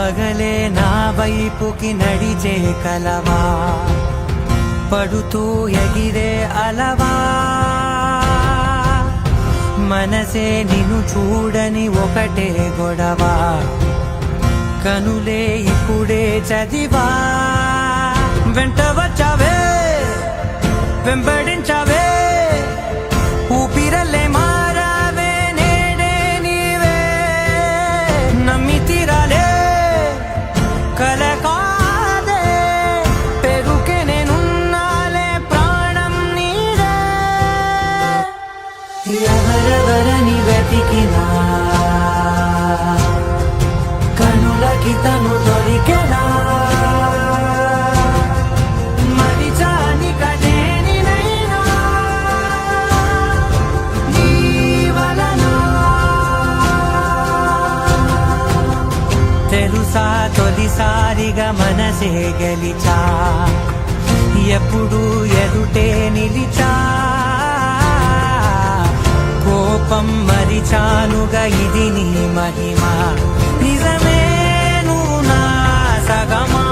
పగలే నా వైపుకి నడిచే కలవా, పడుతూ ఎగిరే అలవా, మనసే నిన్ను చూడని ఒకటే గొడవ, కనులే ఇప్పుడే చదివా. వెంట వచ్చావే వెంబడించావే, ఊపిరల్లే మారావే నేడే నీవే, నమ్మి తీరాలే కల కాదే, పెరుకే నేనున్నాలే ప్రాణం నీదే. ఎవరెవరని వెతికినా కనులకి తను దొరికెనా, తెలుసా తొలిసారిగా మనసే గెలిచా, ఎప్పుడు ఎదుటే నిలిచా, కోపం మరిచానుగా ఇది నీ మహిమ, నిజమే నువ్వు నా సగమా.